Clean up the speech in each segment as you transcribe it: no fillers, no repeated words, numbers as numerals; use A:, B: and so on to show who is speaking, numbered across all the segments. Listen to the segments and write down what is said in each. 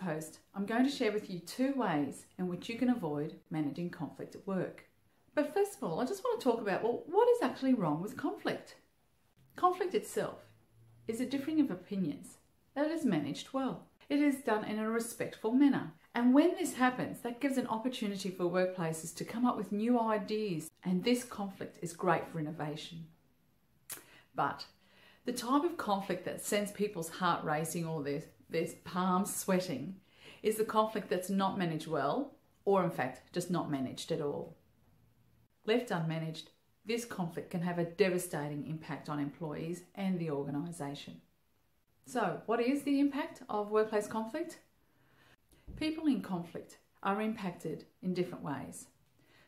A: post, I'm going to share with you 2 ways in which you can avoid managing conflict at work. But first of all, I just want to talk about, well, what is actually wrong with conflict? Conflict itself is a differing of opinions that is managed well. It is done in a respectful manner. And when this happens, that gives an opportunity for workplaces to come up with new ideas. And this conflict is great for innovation. But the type of conflict that sends people's heart racing or their palms sweating is the conflict that's not managed well, or in fact, just not managed at all. Left unmanaged, this conflict can have a devastating impact on employees and the organisation. So, what is the impact of workplace conflict? People in conflict are impacted in different ways.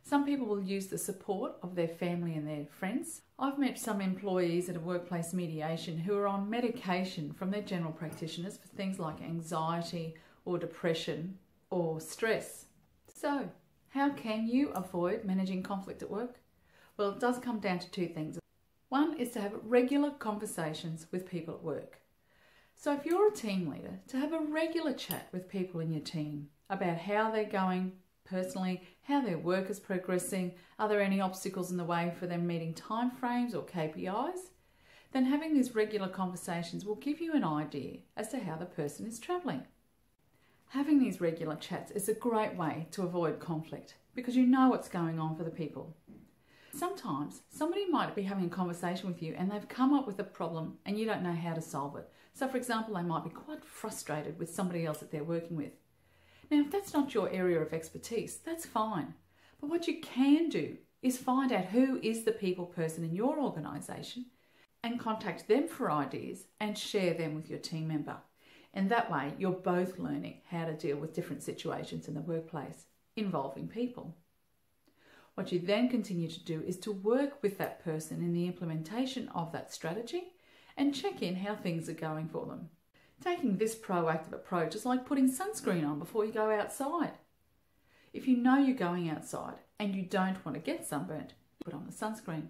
A: Some people will use the support of their family and their friends. I've met some employees at a workplace mediation who are on medication from their general practitioners for things like anxiety or depression or stress. So, how can you avoid managing conflict at work? Well, it does come down to 2 things. One is to have regular conversations with people at work. So if you're a team leader, to have a regular chat with people in your team about how they're going personally, how their work is progressing, are there any obstacles in the way for them meeting timeframes or KPIs, then having these regular conversations will give you an idea as to how the person is travelling. Having these regular chats is a great way to avoid conflict because you know what's going on for the people. Sometimes somebody might be having a conversation with you and they've come up with a problem and you don't know how to solve it. So for example, they might be quite frustrated with somebody else that they're working with. Now, if that's not your area of expertise, that's fine. But what you can do is find out who is the people person in your organisation and contact them for ideas and share them with your team member. And that way, you're both learning how to deal with different situations in the workplace involving people. What you then continue to do is to work with that person in the implementation of that strategy and check in how things are going for them. Taking this proactive approach is like putting sunscreen on before you go outside. If you know you're going outside and you don't want to get sunburnt, put on the sunscreen.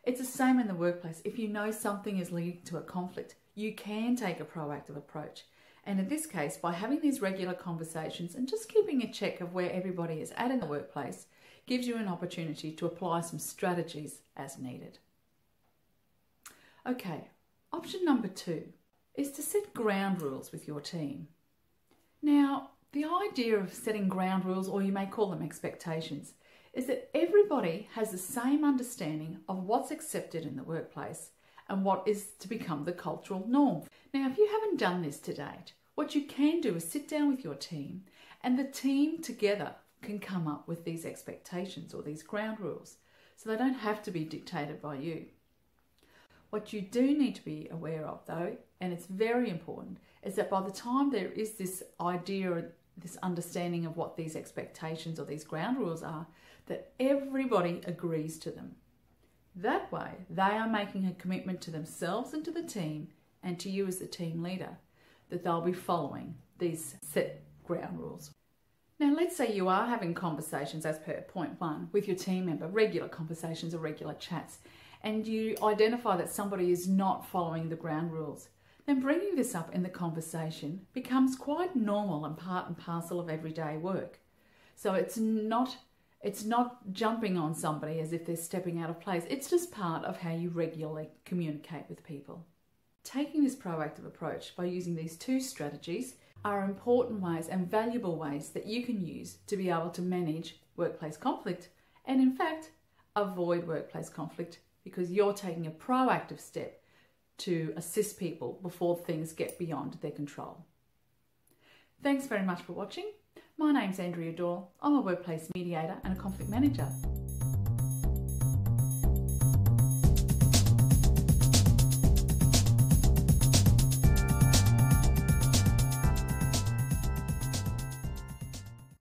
A: It's the same in the workplace. If you know something is leading to a conflict, you can take a proactive approach. And in this case, by having these regular conversations and just keeping a check of where everybody is at in the workplace, gives you an opportunity to apply some strategies as needed. Okay, option number 2 is to set ground rules with your team. Now, the idea of setting ground rules, or you may call them expectations, is that everybody has the same understanding of what's accepted in the workplace and what is to become the cultural norm. Now, if you haven't done this to date, what you can do is sit down with your team and the team together can come up with these expectations or these ground rules, so they don't have to be dictated by you. What you do need to be aware of though, and it's very important, is that by the time there is this idea or this understanding of what these expectations or these ground rules are, that everybody agrees to them. That way, they are making a commitment to themselves and to the team and to you as the team leader that they'll be following these set ground rules. Now, let's say you are having conversations as per point 1 with your team member, regular conversations or regular chats, and you identify that somebody is not following the ground rules. Then bringing this up in the conversation becomes quite normal and part and parcel of everyday work. So it's not jumping on somebody as if they're stepping out of place. It's just part of how you regularly communicate with people. Taking this proactive approach by using these 2 strategies are important ways and valuable ways that you can use to be able to manage workplace conflict and in fact avoid workplace conflict because you're taking a proactive step to assist people before things get beyond their control. Thanks very much for watching. My name's Andrea Doyle. I'm a workplace mediator and a conflict manager.